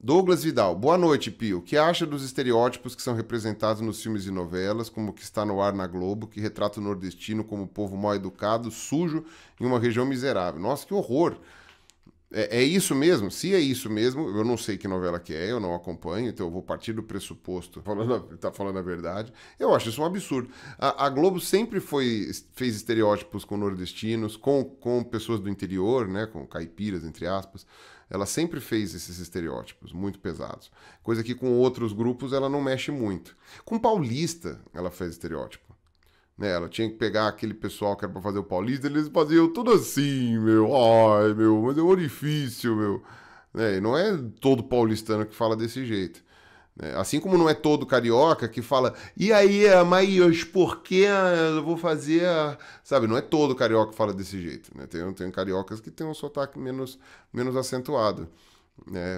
Douglas Vidal, boa noite, Pio. O que acha dos estereótipos que são representados nos filmes e novelas, como o que está no ar na Globo, que retrata o nordestino como povo mal educado, sujo, em uma região miserável? Nossa, que horror! É isso mesmo? Se é isso mesmo, eu não sei que novela que é, eu não acompanho, então eu vou partir do pressuposto, tá falando a verdade. Eu acho isso um absurdo. A Globo sempre fez estereótipos com nordestinos, com pessoas do interior, né, com caipiras, entre aspas. Ela sempre fez esses estereótipos muito pesados. Coisa que com outros grupos ela não mexe muito. Com paulista, ela fez estereótipo. Né, ela tinha que pegar aquele pessoal que era pra fazer o Paulista, eles faziam tudo assim, meu. Ai, meu, mas é um difícil, meu. Né, e não é todo paulistano que fala desse jeito. Né, assim como não é todo carioca que fala, e aí, mas por que eu vou fazer. Sabe, não é todo carioca que fala desse jeito. Né? Tem cariocas que tem um sotaque menos acentuado.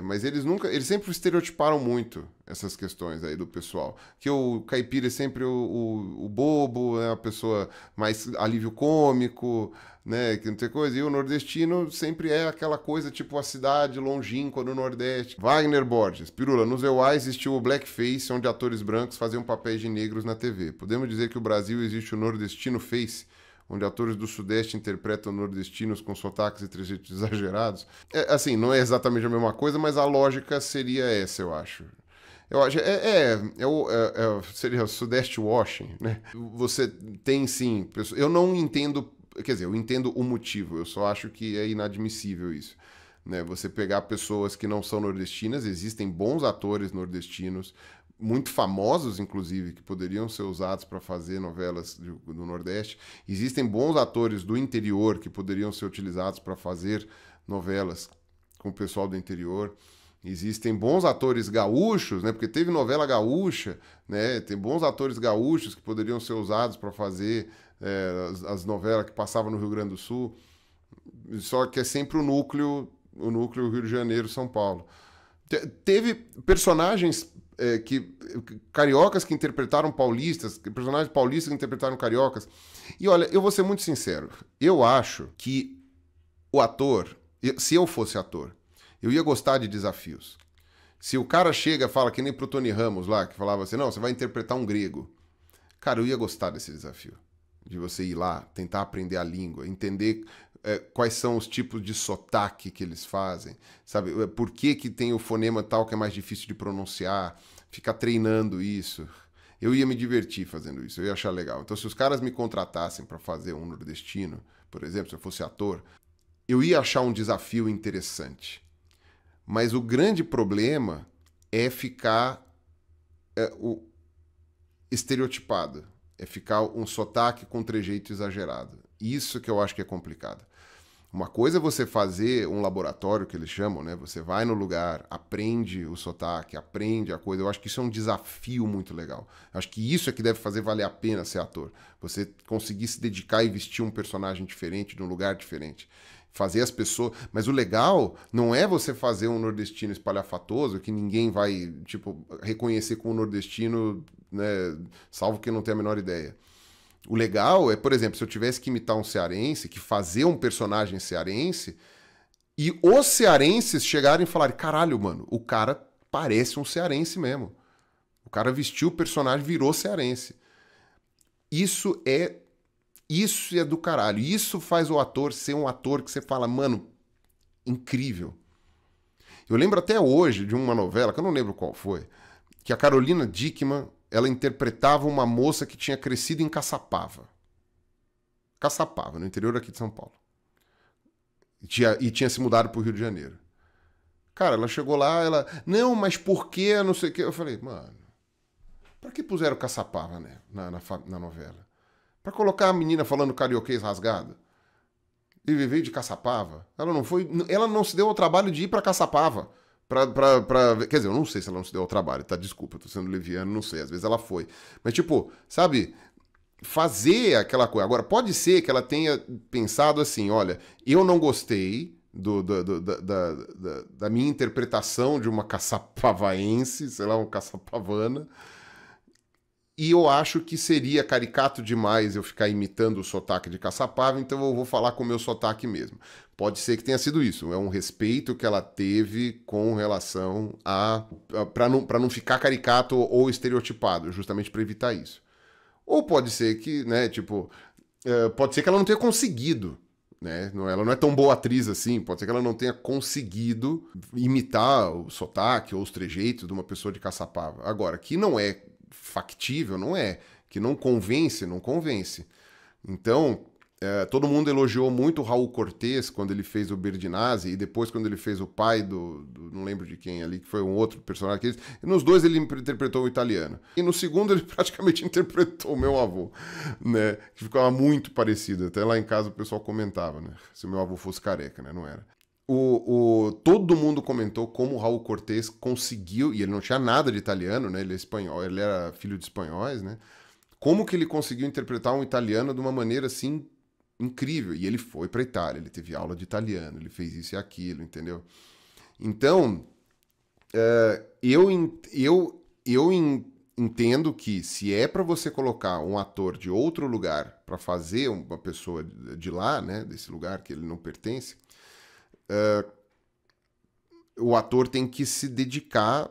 Mas eles sempre estereotiparam muito essas questões aí do pessoal. Que o caipira é sempre o bobo, né? A pessoa mais alívio cômico, né? Que não tem coisa. E o nordestino sempre é aquela coisa tipo a cidade longínqua no Nordeste. Wagner Borges, Pirula, nos EUA existiu o blackface, onde atores brancos faziam papéis de negros na TV. Podemos dizer que no Brasil existe o nordestino face, onde atores do Sudeste interpretam nordestinos com sotaques e trejeitos exagerados. Assim, não é exatamente a mesma coisa, mas a lógica seria essa, eu acho. Eu acho seria o Sudeste washing, né? Você tem sim, eu não entendo, quer dizer, eu entendo o motivo, eu só acho que é inadmissível isso. Né? Você pegar pessoas que não são nordestinas, existem bons atores nordestinos, muito famosos, inclusive, que poderiam ser usados para fazer novelas do Nordeste. Existem bons atores do interior que poderiam ser utilizados para fazer novelas com o pessoal do interior. Existem bons atores gaúchos, né? Porque teve novela gaúcha, né? Tem bons atores gaúchos que poderiam ser usados para fazer as novelas que passavam no Rio Grande do Sul. Só que é sempre o núcleo Rio de Janeiro, São Paulo. Teve personagens cariocas que interpretaram paulistas, personagens paulistas que interpretaram cariocas. E olha, eu vou ser muito sincero. Eu acho que o ator, se eu fosse ator, eu ia gostar de desafios. Se o cara chega e fala, que nem pro Tony Ramos lá, que falava assim, não, você vai interpretar um grego. Cara, eu ia gostar desse desafio. De você ir lá, tentar aprender a língua, entender quais são os tipos de sotaque que eles fazem, sabe? Por que tem o fonema tal que é mais difícil de pronunciar, ficar treinando isso. Eu ia me divertir fazendo isso, eu ia achar legal. Então, se os caras me contratassem para fazer um nordestino, por exemplo, se eu fosse ator, eu ia achar um desafio interessante. Mas o grande problema é ficar estereotipado, é ficar um sotaque com trejeito exagerado. Isso que eu acho que é complicado. Uma coisa é você fazer um laboratório, que eles chamam, né? Você vai no lugar, aprende o sotaque, aprende a coisa. Eu acho que isso é um desafio muito legal. Eu acho que isso é que deve fazer valer a pena ser ator. Você conseguir se dedicar e vestir um personagem diferente, num lugar diferente. Fazer as pessoas... Mas o legal não é você fazer um nordestino espalhafatoso que ninguém vai, tipo, reconhecer como nordestino, né? Salvo quem não tem a menor ideia. O legal é, por exemplo, se eu tivesse que imitar um cearense, que fazer um personagem cearense, e os cearenses chegarem e falarem, caralho, mano, o cara parece um cearense mesmo. O cara vestiu o personagem, virou cearense. Isso é do caralho. Isso faz o ator ser um ator que você fala, mano, incrível. Eu lembro até hoje de uma novela, que eu não lembro qual foi, que a Carolina Dickmann, ela interpretava uma moça que tinha crescido em Caçapava. Caçapava, no interior aqui de São Paulo. E tinha se mudado para o Rio de Janeiro. Cara, ela chegou lá, não, mas por que, não sei o quê. Eu falei, mano, pra que puseram Caçapava, né, na novela? Pra colocar a menina falando carioquês rasgado? E viver de Caçapava? Ela não se deu ao trabalho de ir para Caçapava. Quer dizer, eu não sei se ela não se deu ao trabalho, tá? Desculpa, eu tô sendo leviano, não sei. Às vezes ela foi. Mas, tipo, sabe, fazer aquela coisa. Agora, pode ser que ela tenha pensado assim: olha, eu não gostei da minha interpretação de uma caçapavaense, sei lá, uma caçapavana. E eu acho que seria caricato demais eu ficar imitando o sotaque de Caçapava, então eu vou falar com o meu sotaque mesmo. Pode ser que tenha sido isso. É um respeito que ela teve com relação para não ficar caricato ou estereotipado, justamente para evitar isso. Ou pode ser que, né, tipo, pode ser que ela não tenha conseguido, né? Ela não é tão boa atriz assim, pode ser que ela não tenha conseguido imitar o sotaque ou os trejeitos de uma pessoa de Caçapava. Agora, que não é factível, não é. Que não convence, não convence. Então, todo mundo elogiou muito o Raul Cortez quando ele fez o Berdinazzi e depois quando ele fez o pai não lembro de quem ali, que foi um outro personagem. Nos dois ele interpretou o italiano. E no segundo ele praticamente interpretou o meu avô, né? Que ficava muito parecido. Até lá em casa o pessoal comentava, né? Se o meu avô fosse careca, né? Não era. Todo mundo comentou como o Raul Cortez conseguiu, e ele não tinha nada de italiano, né? Ele é espanhol, ele era filho de espanhóis, né? Como que ele conseguiu interpretar um italiano de uma maneira assim incrível. E ele foi para Itália, ele teve aula de italiano, ele fez isso e aquilo, entendeu? Então, eu entendo que se é para você colocar um ator de outro lugar para fazer uma pessoa de lá, né, desse lugar que ele não pertence, o ator tem que se dedicar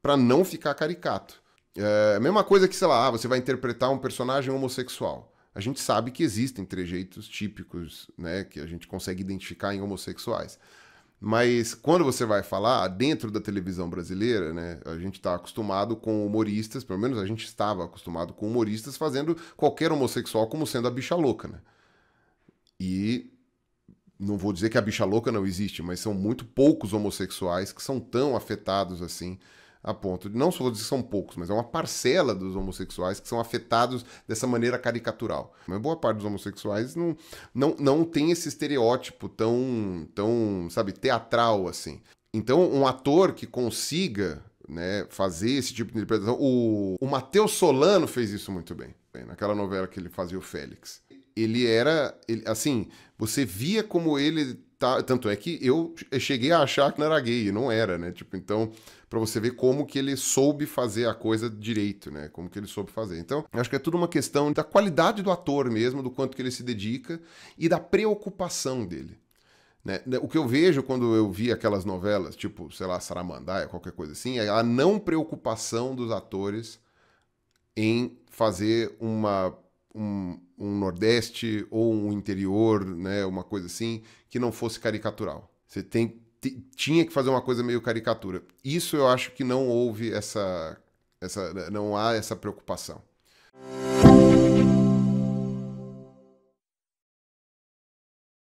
para não ficar caricato. É a mesma coisa que, sei lá, você vai interpretar um personagem homossexual. A gente sabe que existem trejeitos típicos, né, que a gente consegue identificar em homossexuais. Mas quando você vai falar, dentro da televisão brasileira, né, a gente está acostumado com humoristas, pelo menos a gente estava acostumado com humoristas fazendo qualquer homossexual como sendo a bicha louca, né? E não vou dizer que a bicha louca não existe, mas são muito poucos homossexuais que são tão afetados assim, a ponto de, não só dizer que são poucos, mas é uma parcela dos homossexuais que são afetados dessa maneira caricatural. Mas boa parte dos homossexuais não tem esse estereótipo tão, sabe, teatral assim. Então, um ator que consiga, né, fazer esse tipo de interpretação... O Matheus Solano fez isso muito bem, naquela novela que ele fazia o Félix. Assim, você via como ele... Tanto é que eu cheguei a achar que não era gay, e não era, né? Tipo, então, pra você ver como que ele soube fazer a coisa direito, né? Como que ele soube fazer. Então, eu acho que é tudo uma questão da qualidade do ator mesmo, do quanto que ele se dedica e da preocupação dele. Né? O que eu vejo quando eu vi aquelas novelas, tipo, sei lá, Saramandaia, qualquer coisa assim, é a não preocupação dos atores em fazer um Nordeste ou um interior, né, uma coisa assim, que não fosse caricatural. Você tinha que fazer uma coisa meio caricatura. Isso eu acho que não houve não há essa preocupação.